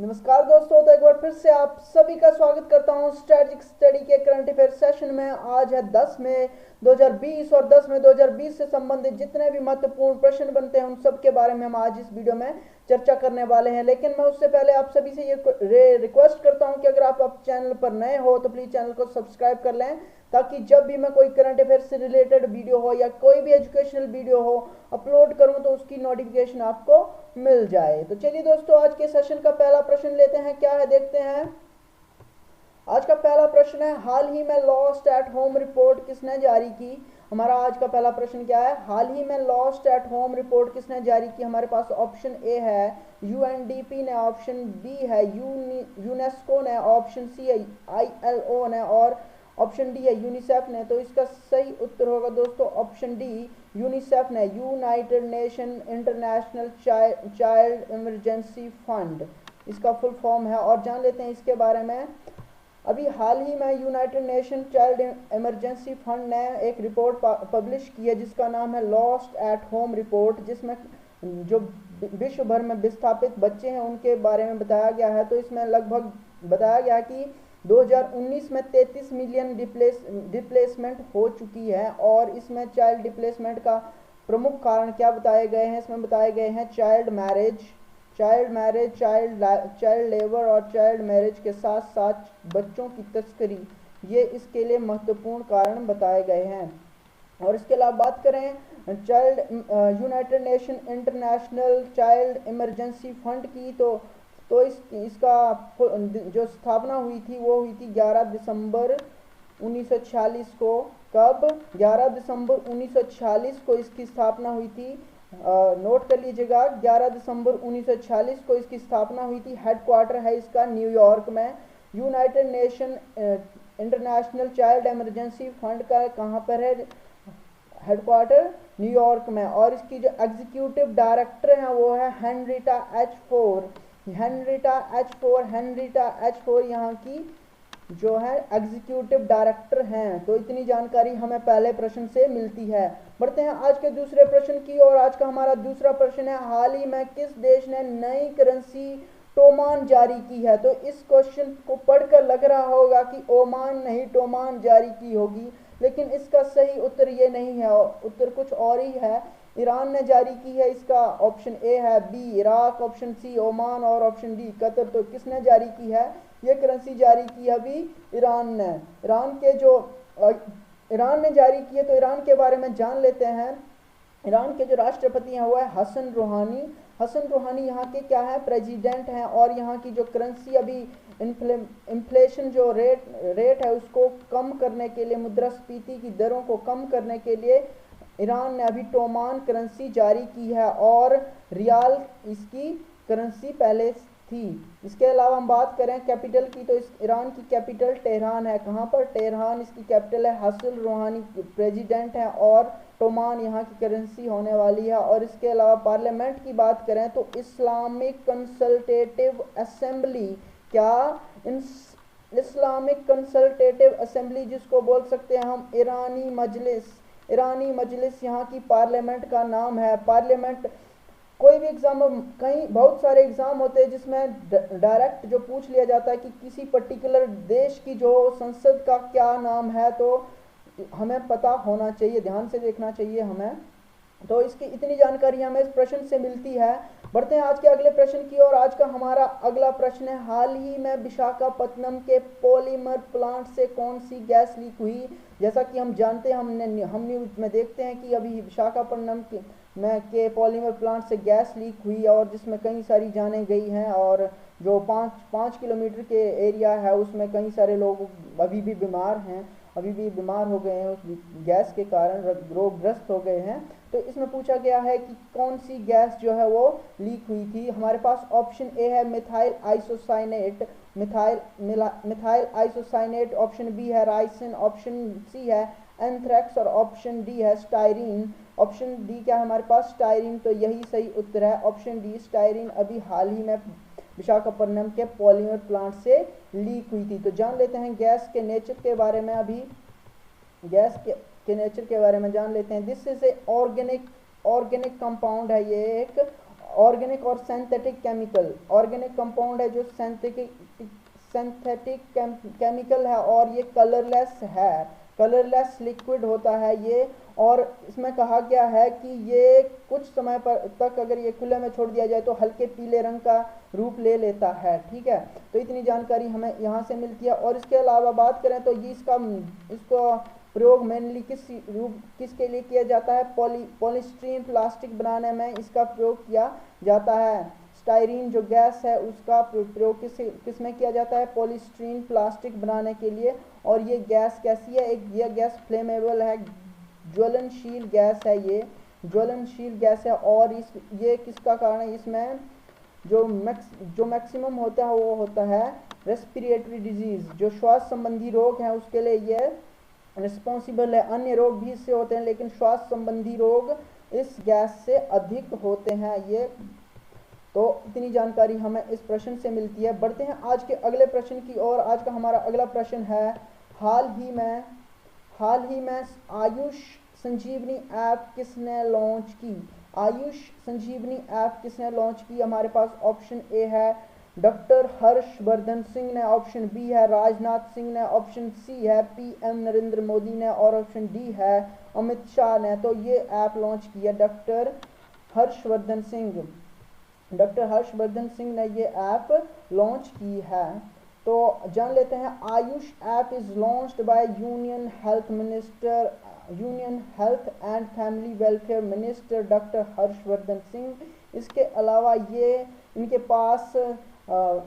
नमस्कार दोस्तों, तो एक बार फिर से आप सभी का स्वागत करता हूं स्ट्रेटजिक स्टडी के करंट अफेयर सेशन में। आज है 10 मई 2020 और 10 मई 2020 से संबंधित जितने भी महत्वपूर्ण प्रश्न बनते हैं उन सब के बारे में हम आज इस वीडियो में चर्चा करने वाले हैं। लेकिन मैं उससे पहले आप सभी से ये रिक्वेस्ट करता हूं कि अगर आप चैनल पर नए हो तो प्लीज़ चैनल को सब्सक्राइब कर लें, ताकि जब भी मैं कोई करंट अफेयर से रिलेटेड वीडियो हो या कोई भी एजुकेशनल वीडियो हो अपलोड करूं तो उसकी नोटिफिकेशन आपको मिल जाए। तो चलिए दोस्तों, आज के सेशन का पहला प्रश्न लेते हैं। क्या है देखते हैं। आज का पहला प्रश्न है, हाल ही में लॉस्ट एट होम रिपोर्ट किसने जारी की। हमारा आज का पहला प्रश्न क्या है, हाल ही में लॉस्ट एट होम रिपोर्ट किसने जारी की। हमारे पास ऑप्शन ए है यूएनडीपी ने, ऑप्शन बी है यूनेस्को ने, ऑप्शन सी है आईएलओ ने और ऑप्शन डी है यूनिसेफ ने। तो इसका सही उत्तर होगा दोस्तों ऑप्शन डी यूनिसेफ ने, United nation international child emergency fund इसका फुल फॉर्म है। और जान लेते हैं इसके बारे में। अभी हाल ही में United nation child emergency fund ने एक रिपोर्ट पब्लिश की है जिसका नाम है लॉस्ट एट होम रिपोर्ट, जिसमें जो विश्व भर में विस्थापित बच्चे हैं उनके बारे में बताया गया है। तो इसमें लगभग बताया गया कि 2019 में 33 मिलियन डिप्लेसमेंट हो चुकी है। और इसमें चाइल्ड डिप्लेसमेंट का प्रमुख कारण क्या बताए गए हैं, इसमें बताए गए हैं चाइल्ड मैरिज, चाइल्ड लेबर और चाइल्ड मैरिज के साथ साथ बच्चों की तस्करी, ये इसके लिए महत्वपूर्ण कारण बताए गए हैं। और इसके अलावा बात करें child United nation international child emergency fund की, तो इसका जो स्थापना हुई थी वो हुई थी 11 दिसंबर 1946 को। कब? 11 दिसंबर 1946 को इसकी स्थापना हुई थी। नोट कर लीजिएगा, 11 दिसंबर 1946 को इसकी स्थापना हुई थी। हेडक्वार्टर है इसका न्यूयॉर्क में। United nation international child emergency fund का कहाँ पर है हेडक्वार्टर? न्यूयॉर्क में। और इसकी जो एग्जीक्यूटिव डायरेक्टर हैं वो है हेनरिटा एच फोर यहाँ की जो है एग्जीक्यूटिव डायरेक्टर हैं। तो इतनी जानकारी हमें पहले प्रश्न से मिलती है। बढ़ते हैं आज के दूसरे प्रश्न की और आज का हमारा दूसरा प्रश्न है, हाल ही में किस देश ने नई करेंसी टोमान जारी की है। तो इस क्वेश्चन को पढ़कर लग रहा होगा कि ओमान नहीं टोमान जारी की होगी, लेकिन इसका सही उत्तर ये नहीं है, उत्तर कुछ और ही है। ईरान ने जारी की है। इसका ऑप्शन ए है B Iraq, option C Oman और ऑप्शन डी कतर। तो किसने जारी की है ये करेंसी? जारी की अभी ईरान ने। ईरान ने जारी की है। तो ईरान के बारे में जान लेते हैं। ईरान के जो राष्ट्रपति हैं वो है हसन रूहानी यहाँ के क्या है? प्रेसिडेंट हैं। और यहाँ की जो करेंसी अभी इन्फ्लेशन जो रेट है उसको कम करने के लिए, मुद्रास्फीति की दरों को कम करने के लिए ईरान ने अभी टोमान करेंसी जारी की है। और रियाल इसकी करेंसी पहले थी। इसके अलावा हम बात करें कैपिटल की, तो इस ईरान की कैपिटल तेहरान है। कहाँ पर? टेहरान इसकी कैपिटल है। हसन रूहानी प्रेसिडेंट है और टोमान यहाँ की करेंसी होने वाली है। और इसके अलावा पार्लियामेंट की बात करें तो इस्लामिक कंसल्टेटिव असेंबली, क्या इस्लामिक कंसल्टेटिव असेंबली जिसको बोल सकते हैं हम ईरानी मजलिस यहाँ की पार्लियामेंट का नाम है। पार्लियामेंट कोई भी एग्जाम, कहीं बहुत सारे एग्जाम होते हैं जिसमें डायरेक्ट जो पूछ लिया जाता है कि किसी पर्टिकुलर देश की जो संसद का क्या नाम है, तो हमें पता होना चाहिए, ध्यान से देखना चाहिए हमें। तो इसकी इतनी जानकारी हमें इस प्रश्न से मिलती है। बढ़ते हैं आज के अगले प्रश्न की और आज का हमारा अगला प्रश्न है, हाल ही में विशाखापत्तनम के पॉलीमर प्लांट से कौन सी गैस लीक हुई। जैसा कि हम जानते हैं, हम न्यूज में देखते हैं कि अभी विशाखापट्टनम के पॉलीमर प्लांट से गैस लीक हुई और जिसमें कई सारी जानें गई हैं। और जो 5 किलोमीटर के एरिया है उसमें कई सारे लोग अभी भी बीमार हो गए हैं, उस गैस के कारण रोगग्रस्त हो गए हैं। तो इसमें पूछा गया है कि कौन सी गैस जो है वो लीक हुई थी। हमारे पास ऑप्शन ए है मिथाइल आइसोसाइनेट, ऑप्शन बी है राइसिन, ऑप्शन सी है एंथ्रेक्स और ऑप्शन डी है स्टायरीन। ऑप्शन डी क्या है हमारे पास? स्टायरीन। तो यही सही उत्तर है, ऑप्शन डी स्टायरीन अभी हाल ही में विशाखापट्टनम के पॉलीमर प्लांट से लीक हुई थी। तो जान लेते हैं गैस के नेचर के बारे में। अभी गैस के नेचर के बारे में जान लेते हैं। This is a organic compound है, ये एक ऑर्गेनिक और सिंथेटिक केमिकल, ऑर्गेनिक कंपाउंड है जो सिंथेटिक केमिकल है और ये कलरलेस है, कलरलेस लिक्विड होता है ये। और इसमें कहा गया है कि ये कुछ समय पर तक अगर ये खुले में छोड़ दिया जाए तो हल्के पीले रंग का रूप ले लेता है। ठीक है, तो इतनी जानकारी हमें यहाँ से मिलती है। और इसके अलावा बात करें तो ये इसका प्रयोग मेनली किसके लिए किया जाता है? पॉलीस्टीरीन प्लास्टिक बनाने में इसका प्रयोग किया जाता है। स्टाइरीन जो गैस है उसका प्रयोग किस में किया जाता है? पॉलीस्टीरीन प्लास्टिक बनाने के लिए। और ये गैस कैसी है? ये गैस फ्लेमेबल है, ज्वलनशील गैस है, ये ज्वलनशील गैस है। और ये किसका कारण है? इसमें जो मैक्सिमम होता है वो होता है रेस्पिरेटरी डिजीज, जो श्वास संबंधी रोग हैं उसके लिए ये रिस्पॉन्सिबल है। अन्य रोग भी इससे होते हैं लेकिन श्वास संबंधी रोग इस गैस से अधिक होते हैं ये। तो इतनी जानकारी हमें इस प्रश्न से मिलती है। बढ़ते हैं आज के अगले प्रश्न की ओर। आज का हमारा अगला प्रश्न है, हाल ही में आयुष संजीवनी ऐप किसने लॉन्च की? आयुष संजीवनी ऐप किसने लॉन्च की? हमारे पास ऑप्शन ए है डॉक्टर हर्षवर्धन सिंह ने, ऑप्शन बी है राजनाथ सिंह ने, ऑप्शन सी है पीएम नरेंद्र मोदी ने और ऑप्शन डी है अमित शाह ने। तो ये ऐप लॉन्च की है डॉक्टर हर्षवर्धन सिंह ने ये ऐप लॉन्च की है। तो जान लेते हैं, Ayush app is launched by union health and family welfare minister doctor Harshvardhan Singh. इसके अलावा ये इनके पास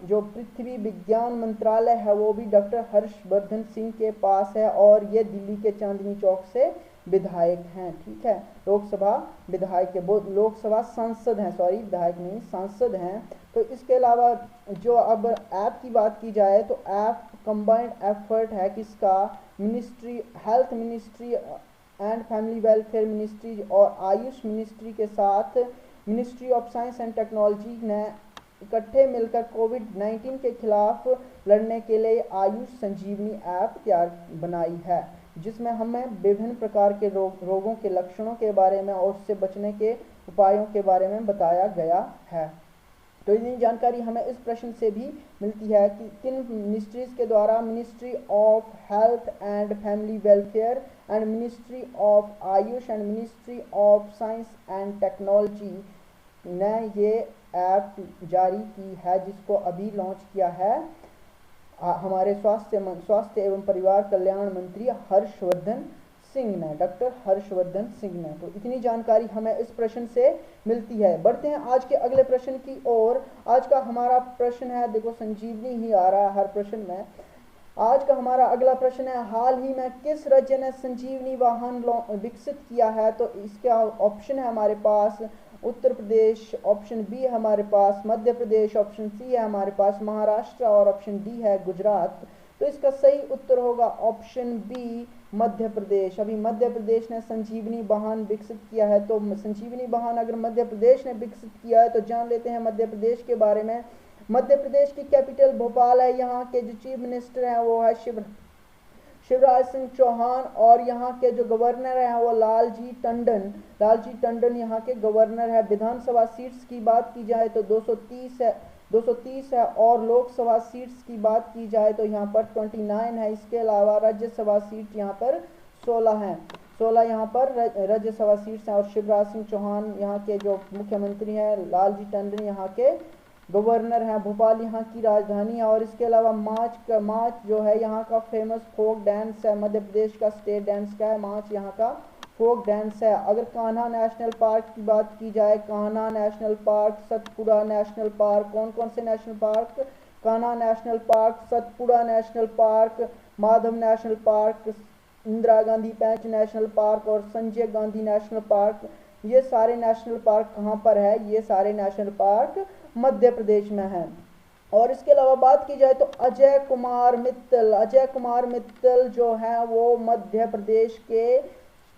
जो पृथ्वी विज्ञान मंत्रालय है वो भी डॉक्टर हर्षवर्धन सिंह के पास है और ये दिल्ली के चांदनी चौक से विधायक हैं। ठीक है, लोकसभा विधायक, लोकसभा सांसद हैं, सॉरी विधायक नहीं सांसद हैं। तो इसके अलावा जो अब ऐप की बात की जाए तो ऐप कंबाइंड एफर्ट है किसका? Health ministry and family welfare ministry और आयुष मिनिस्ट्री के साथ ministry of science and technology ने इकट्ठे मिलकर कोविड-19 के खिलाफ लड़ने के लिए आयुष संजीवनी ऐप बनाई है, जिसमें हमें विभिन्न प्रकार के रोगों के लक्षणों के बारे में और उससे बचने के उपायों के बारे में बताया गया है। तो इतनी जानकारी हमें इस प्रश्न से भी मिलती है कि किन मिनिस्ट्रीज के द्वारा, ministry of health and family welfare and ministry of Ayush and ministry of science and technology ने ये ऐप जारी की है, जिसको अभी लॉन्च किया है हमारे स्वास्थ्य एवं परिवार कल्याण मंत्री हर्षवर्धन सिंह ने, डॉक्टर हर्षवर्धन सिंह ने। तो इतनी जानकारी हमें इस प्रश्न से मिलती है। बढ़ते हैं आज के अगले प्रश्न की ओर। आज का हमारा प्रश्न है, देखो संजीवनी ही आ रहा है हर प्रश्न में। आज का हमारा अगला प्रश्न है, हाल ही में किस राज्य ने संजीवनी वाहन विकसित किया है? तो इसका ऑप्शन है हमारे पास उत्तर प्रदेश, ऑप्शन बी है हमारे पास मध्य प्रदेश, ऑप्शन सी है हमारे पास महाराष्ट्र और ऑप्शन डी है गुजरात। तो इसका सही उत्तर होगा ऑप्शन बी मध्य प्रदेश। अभी मध्य प्रदेश ने संजीवनी वाहन विकसित किया है। तो संजीवनी वाहन अगर मध्य प्रदेश ने विकसित किया है तो जान लेते हैं मध्य प्रदेश के बारे में। मध्य प्रदेश की कैपिटल भोपाल है। यहाँ के जो चीफ मिनिस्टर हैं वो है शिवराज सिंह चौहान और यहाँ के जो गवर्नर हैं वो लालजी टंडन यहाँ के गवर्नर है। विधानसभा सीट्स की बात की जाए तो 230 है और लोकसभा सीट्स की बात की जाए तो यहाँ पर 29 है। इसके अलावा राज्यसभा सीट यहाँ पर 16 हैं, 16 यहाँ पर राज्यसभा सीट्स हैं। और शिवराज सिंह चौहान यहाँ के जो मुख्यमंत्री हैं, लालजी टंडन यहाँ के गवर्नर हैं। भोपाल यहाँ की राजधानी है। और इसके अलावा माच जो है यहाँ का फेमस फोक डांस है, मध्य प्रदेश का स्टेट डांस का है माच, यहाँ का फोक डांस है। अगर कान्हा नेशनल पार्क की बात की जाए, Kanha national park, Satpura national park, कौन कौन से national park? Kanha national park, Satpura national park, Madhav national park, Indira Gandhi पैंच नेशनल पार्क और संजय गांधी नेशनल पार्क। ये सारे नेशनल पार्क कहाँ पर है? ये सारे नेशनल पार्क मध्य प्रदेश में है। और इसके अलावा बात की जाए तो अजय कुमार मित्तल जो है वो मध्य प्रदेश के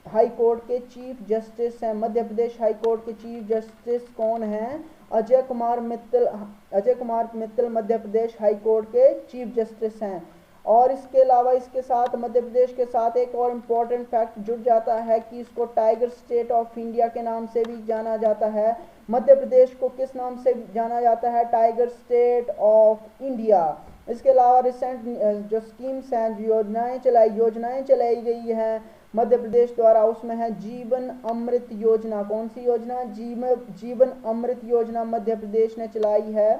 हाई कोर्ट के चीफ जस्टिस हैं। मध्य प्रदेश हाई कोर्ट के चीफ जस्टिस कौन हैं? अजय कुमार मित्तल मध्य प्रदेश हाई कोर्ट के चीफ जस्टिस हैं। और इसके अलावा इसके साथ मध्य प्रदेश के साथ एक और इम्पॉर्टेंट फैक्ट जुड़ जाता है कि इसको टाइगर स्टेट ऑफ इंडिया के नाम से भी जाना जाता है। मध्य प्रदेश को किस नाम से जाना जाता है? Tiger state of India. इसके अलावा रिसेंट जो स्कीम्स हैं, योजनाएं चलाई गई हैं मध्य प्रदेश द्वारा, उसमें है जीवन अमृत योजना। कौन सी योजना? जीवन अमृत योजना मध्य प्रदेश ने चलाई है।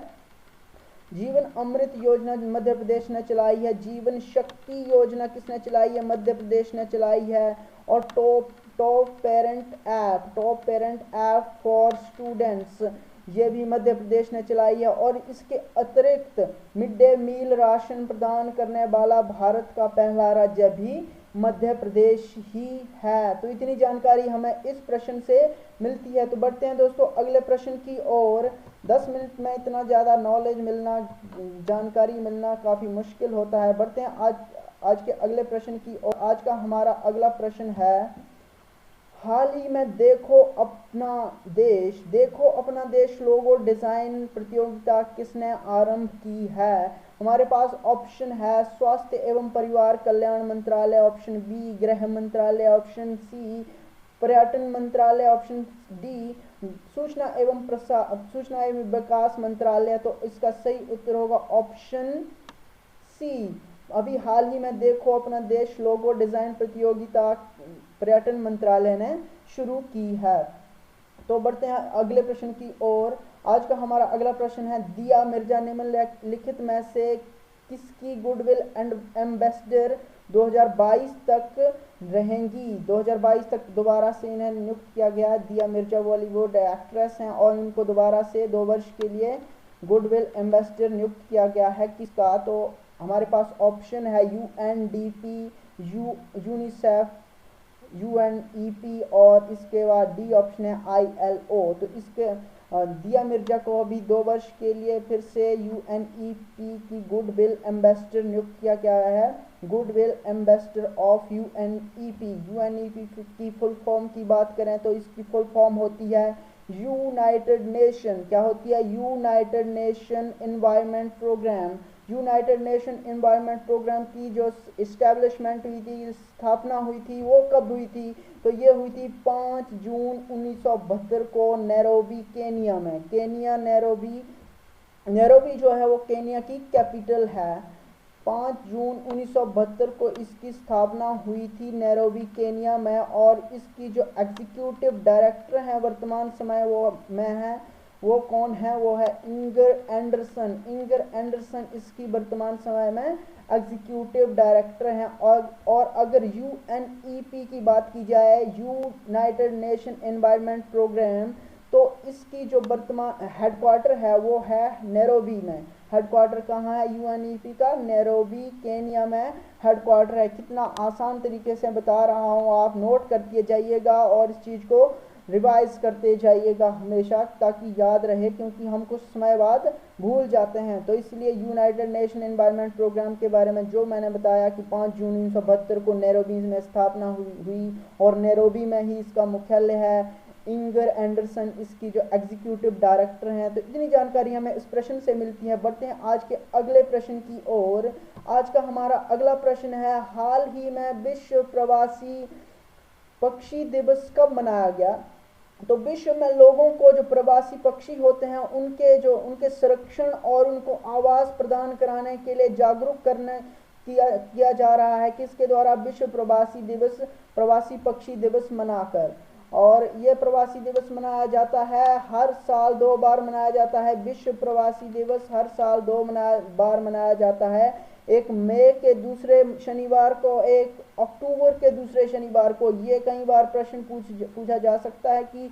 जीवन अमृत योजना मध्य प्रदेश ने चलाई है। जीवन शक्ति योजना किसने चलाई है? मध्य प्रदेश ने चलाई है। और top parent app for students, ये भी मध्य प्रदेश ने चलाई है। और इसके अतिरिक्त मिड डे मील राशन प्रदान करने वाला भारत का पहला राज्य भी मध्य प्रदेश ही है। तो इतनी जानकारी हमें इस प्रश्न से मिलती है। तो बढ़ते हैं दोस्तों अगले प्रश्न की ओर। 10 मिनट में इतना ज़्यादा नॉलेज मिलना, जानकारी मिलना काफ़ी मुश्किल होता है। बढ़ते हैं आज के अगले प्रश्न की ओर। आज का हमारा अगला प्रश्न है, हाल ही में देखो अपना देश लोगो डिजाइन प्रतियोगिता किसने आरंभ की है? हमारे पास ऑप्शन है स्वास्थ्य एवं परिवार कल्याण मंत्रालय, ऑप्शन बी गृह मंत्रालय, ऑप्शन सी पर्यटन मंत्रालय, ऑप्शन डी सूचना एवं विकास मंत्रालय। तो इसका सही उत्तर होगा ऑप्शन सी। अभी हाल ही में देखो अपना देश लोगो डिजाइन प्रतियोगिता पर्यटन मंत्रालय ने शुरू की है। तो बढ़ते हैं अगले प्रश्न की ओर। आज का हमारा अगला प्रश्न है, दिया मिर्जा निम्नलिखित में से किसकी गुडविल एम्बेसडर 2022 तक रहेंगी? 2022 तक दोबारा से इन्हें नियुक्त किया गया है। दिया मिर्जा बॉलीवुड एक्ट्रेस हैं और इनको दोबारा से 2 वर्ष के लिए गुडविल एम्बेसडर नियुक्त किया गया है। किसका? तो हमारे पास ऑप्शन है UNDP, यूनिसेफ, UNEP और इसके बाद डी ऑप्शन है ILO। तो इसके दिया मिर्जा को अभी 2 वर्ष के लिए फिर से UNEP की गुडविल एम्बेसडर नियुक्त किया गया है। गुडविल एम्बेसडर ऑफ UNEP की फुल फॉर्म की बात करें तो इसकी फुल फॉर्म होती है यूनाइटेड नेशन। क्या होती है? United Nation Environment Programme. United Nation Environment Programme की जो इस्टेब्लिशमेंट हुई थी, स्थापना हुई थी, वो कब हुई थी? तो ये हुई थी 5 जून 1972 को नैरोबी केनिया में। नैरोबी जो है वो केनिया की कैपिटल है। 5 जून 1972 को इसकी स्थापना हुई थी नैरोबी केनिया में। और इसकी जो एग्जीक्यूटिव डायरेक्टर हैं वर्तमान समय वो कौन है? वो है इंगर एंडरसन इसकी वर्तमान समय में एग्जीक्यूटिव डायरेक्टर हैं। और अगर UNEP की बात की जाए, यूनाइटेड नेशन एनवायरनमेंट प्रोग्राम, तो इसकी जो वर्तमान हेडक्वार्टर है वो है नैरोबी में। हेडक्वार्टर कहाँ है UNEP का? नैरोबी केनिया में हेडक्वार्टर है। कितना आसान तरीके से बता रहा हूँ, आप नोट करते जाइएगा और इस चीज़ को रिवाइज करते जाइएगा हमेशा, ताकि याद रहे, क्योंकि हम कुछ समय बाद भूल जाते हैं। तो इसलिए यूनाइटेड नेशन एनवायरनमेंट प्रोग्राम के बारे में जो मैंने बताया कि 5 जून 1972 को नैरोबी में स्थापना हुई और नैरोबी में ही इसका मुख्यालय है। इंगर एंडरसन इसकी जो एग्जीक्यूटिव डायरेक्टर हैं। तो इतनी जानकारी हमें इस प्रश्न से मिलती है। बढ़ते हैं आज के अगले प्रश्न की ओर। आज का हमारा अगला प्रश्न है, हाल ही में विश्व प्रवासी पक्षी दिवस कब मनाया गया? तो विश्व में लोगों को जो प्रवासी पक्षी होते हैं उनके संरक्षण और उनको आवास प्रदान कराने के लिए जागरूक किया जा रहा है। किसके द्वारा? विश्व प्रवासी पक्षी दिवस मनाकर। और ये प्रवासी दिवस मनाया जाता है हर साल 2 बार मनाया जाता है। विश्व प्रवासी दिवस हर साल 2 बार मनाया जाता है, एक मई के दूसरे शनिवार को, एक अक्टूबर के दूसरे शनिवार को। ये कई बार प्रश्न पूछा जा सकता है कि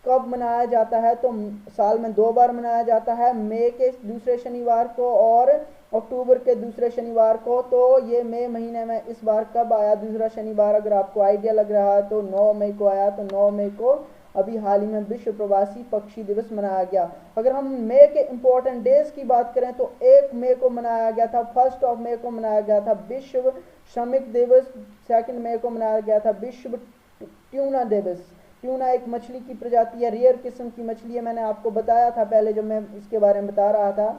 कब मनाया जाता है। तो साल में 2 बार मनाया जाता है, मई के दूसरे शनिवार को और अक्टूबर के दूसरे शनिवार को। तो ये मई महीने में इस बार कब आया दूसरा शनिवार? अगर आपको आइडिया लग रहा है तो 9 मई को आया। तो 9 मई को अभी हाल ही में विश्व प्रवासी पक्षी दिवस मनाया गया। अगर हम मई के इंपॉर्टेंट डेज की बात करें तो 1 मई को मनाया गया था, 1 मई को मनाया गया था विश्व श्रमिक दिवस, 2 मई को मनाया गया था विश्व ट्यूना दिवस। ट्यूना एक मछली की प्रजाति है, रेयर किस्म की मछली है, मैंने आपको बताया था पहले जब मैं इसके बारे में बता रहा था।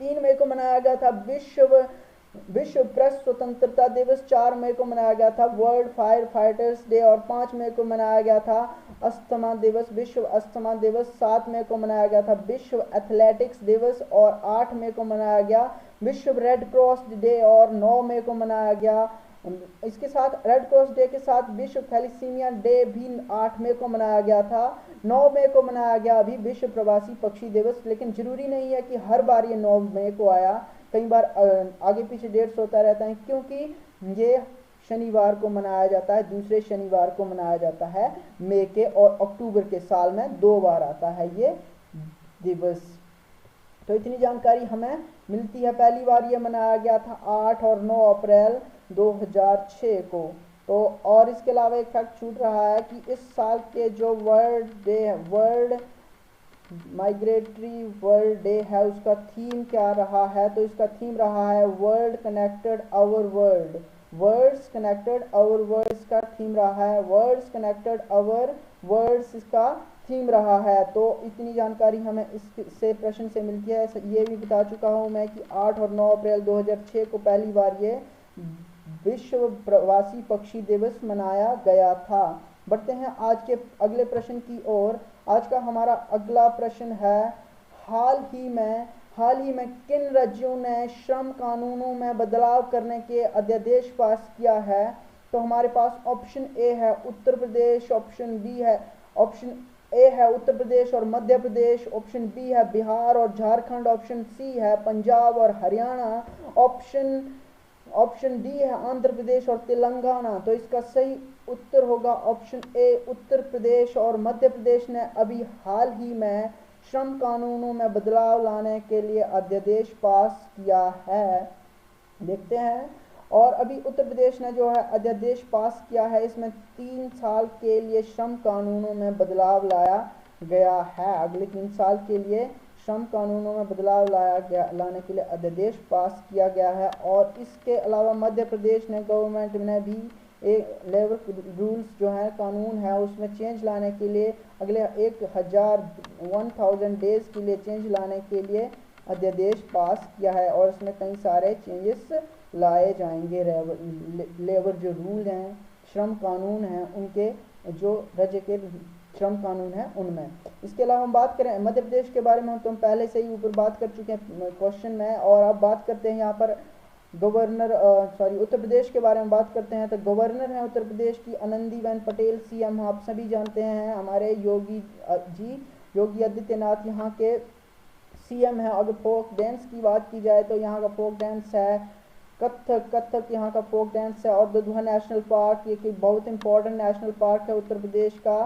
3 मई को मनाया गया था विश्व विश्व प्रेस स्वतंत्रता दिवस 4 मई को मनाया गया था। वर्ल्ड फायर फाइटर्स डे और 5 मई को मनाया गया था। अस्थमा दिवस, विश्व अस्थमा दिवस 7 मई को मनाया गया था। विश्व एथलेटिक्स दिवस और 8 मई को मनाया गया। विश्व रेड क्रॉस डे और 9 मई को मनाया गया। इसके साथ रेड क्रॉस डे के साथ विश्व थैलेसीमिया डे भी 8 मई को मनाया गया था। 9 मई को मनाया गया अभी विश्व प्रवासी पक्षी दिवस, लेकिन जरूरी नहीं है कि हर बार ये 9 मई को आया, कई बार आगे पीछे डेट्स होता रहता है, क्योंकि ये शनिवार को मनाया जाता है, दूसरे शनिवार को मनाया जाता है मई के, और अक्टूबर के साल में 2 बार आता है ये दिवस। तो इतनी जानकारी हमें मिलती है। पहली बार ये मनाया गया था 8 और 9 अप्रैल 2006 को। तो और इसके अलावा एक फैक्ट छूट रहा है कि इस साल के जो वर्ल्ड माइग्रेटरी वर्ल्ड डे है, उसका थीम क्या रहा है? तो इसका थीम रहा है world connected our world. Words connected our worlds का थीम रहा है। वर्ड्स कनेक्टेड आवर वर्ल्ड्स इसका थीम रहा है। तो इतनी जानकारी हमें इससे प्रश्न से मिलती है। ये भी बता चुका हूँ मैं कि 8 और 9 अप्रैल 2006 को पहली बार ये विश्व प्रवासी पक्षी दिवस मनाया गया था। बढ़ते हैं आज के अगले प्रश्न की ओर। आज का हमारा अगला प्रश्न है, हाल ही में किन राज्यों ने श्रम कानूनों में बदलाव करने के अध्यादेश पास किया है? तो हमारे पास ऑप्शन ए है उत्तर प्रदेश, ऑप्शन ए है उत्तर प्रदेश और मध्य प्रदेश, ऑप्शन बी है बिहार और झारखंड, ऑप्शन सी है पंजाब और हरियाणा, ऑप्शन डी है आंध्र प्रदेश और तेलंगाना। तो इसका सही उत्तर होगा ऑप्शन ए उत्तर प्रदेश और मध्य प्रदेश ने अभी हाल ही में श्रम कानूनों में बदलाव लाने के लिए अध्यादेश पास किया है। देखते हैं। और अभी उत्तर प्रदेश ने जो है अध्यादेश पास किया है, इसमें 3 साल के लिए श्रम कानूनों में बदलाव लाया गया है। अगले 3 साल के लिए श्रम कानूनों में बदलाव लाने के लिए अध्यादेश पास किया गया है। और इसके अलावा मध्य प्रदेश ने गवर्नमेंट ने भी एक लेबर रूल्स जो है कानून है उसमें चेंज लाने के लिए अगले 1000 डेज के लिए चेंज लाने के लिए अध्यादेश पास किया है। और इसमें कई सारे चेंजेस लाए जाएंगे। लेबर जो रूल हैं, श्रम कानून हैं, उनके जो राज्य के श्रम कानून है उनमें। इसके अलावा हम बात करें मध्य प्रदेश के बारे में, तो हम पहले से ही ऊपर बात कर चुके हैं क्वेश्चन में। और अब बात करते हैं यहाँ पर उत्तर प्रदेश के बारे में बात करते हैं। तो गवर्नर है उत्तर प्रदेश की आनंदीबेन पटेल। सीएम आप सभी जानते हैं हमारे योगी आदित्यनाथ यहाँ के सीएम है। अगर फोक डांस की बात की जाए तो यहाँ का फोक डांस है कथक यहाँ का फोक डांस है। और दुधवा नेशनल पार्क, ये बहुत इंपॉर्टेंट नेशनल पार्क है उत्तर प्रदेश का,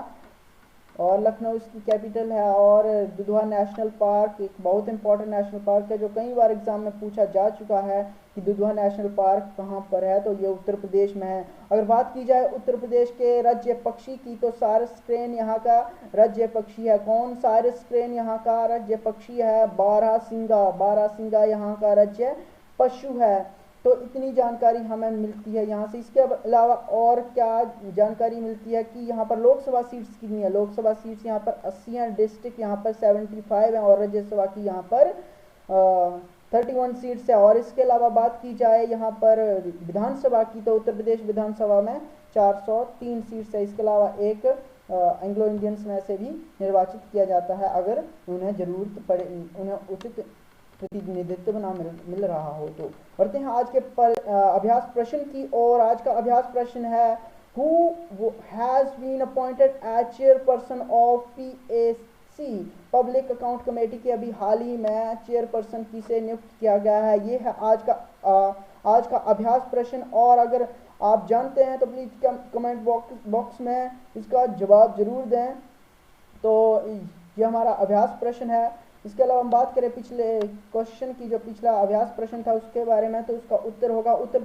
और लखनऊ इसकी कैपिटल है। और दुधवा नेशनल पार्क एक बहुत इंपॉर्टेंट नेशनल पार्क है जो कई बार एग्जाम में पूछा जा चुका है कि दुधवा नेशनल पार्क कहाँ पर है, तो ये उत्तर प्रदेश में है। अगर बात की जाए उत्तर प्रदेश के राज्य पक्षी की, तो सारस क्रेन यहाँ का राज्य पक्षी है। कौन? सारस क्रेन यहाँ का राज्य पक्षी है। बारहसिंगा यहाँ का राज्य पशु है। तो इतनी जानकारी हमें मिलती है यहाँ से। इसके अलावा और क्या जानकारी मिलती है कि यहाँ पर लोकसभा सीट्स कितनी है? लोकसभा सीट्स यहाँ पर 80 हैं, डिस्ट्रिक्ट यहाँ पर 75 हैं, और राज्यसभा की यहाँ पर 31 सीट्स है। और इसके अलावा बात की जाए यहाँ पर विधानसभा की, तो उत्तर प्रदेश विधानसभा में 403 सीट्स है। इसके अलावा एक एंग्लो इंडियंस में से भी निर्वाचित किया जाता है अगर उन्हें जरूरत पड़े, उन्हें उचित प्रतिनिधित्व ना मिल रहा हो तो। बढ़ते हैं आज के अभ्यास प्रश्न की और। आज का अभ्यास प्रश्न है, who has been appointed as chairperson of PAC public account committee के अभी हाल ही में चेयरपर्सन किसे नियुक्त किया गया है? ये है आज का अभ्यास प्रश्न। और अगर आप जानते हैं तो प्लीज कमेंट बॉक्स में इसका जवाब जरूर दें। तो ये हमारा अभ्यास प्रश्न है। इसके अलावा हम बात करें पिछले क्वेश्चन की, जो पिछला अभ्यास प्रश्न था उसके बारे में, तो उसका उत्तर होगा उत्तर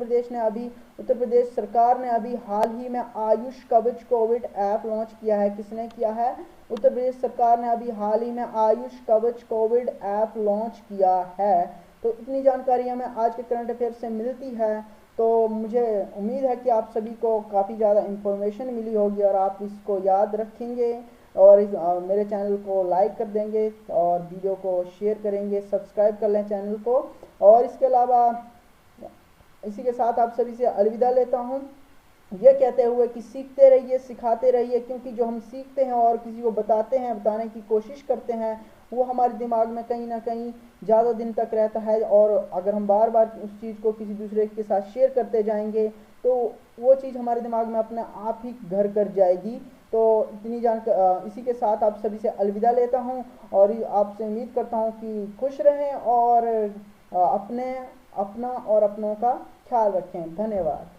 प्रदेश सरकार ने अभी हाल ही में आयुष कवच कोविड ऐप लॉन्च किया है। किसने किया है? उत्तर प्रदेश सरकार ने अभी हाल ही में आयुष कवच कोविड ऐप लॉन्च किया है। तो इतनी जानकारी हमें आज के करंट अफेयर से मिलती है। तो मुझे उम्मीद है कि आप सभी को काफ़ी ज़्यादा इंफॉर्मेशन मिली होगी और आप इसको याद रखेंगे और मेरे चैनल को लाइक कर देंगे और वीडियो को शेयर करेंगे, सब्सक्राइब कर लें चैनल को। और इसके अलावा इसी के साथ आप सभी से अलविदा लेता हूँ, ये कहते हुए कि सीखते रहिए, सिखाते रहिए, क्योंकि जो हम सीखते हैं और किसी को बताते हैं, बताने की कोशिश करते हैं, वो हमारे दिमाग में कहीं ना कहीं ज़्यादा दिन तक रहता है। और अगर हम बार बार उस चीज़ को किसी दूसरे के साथ शेयर करते जाएंगे तो वो चीज़ हमारे दिमाग में अपने आप ही घर कर जाएगी। तो इतनी इसी के साथ आप सभी से अलविदा लेता हूँ और आपसे उम्मीद करता हूँ कि खुश रहें और अपने अपना और अपनों का ख्याल रखें। धन्यवाद।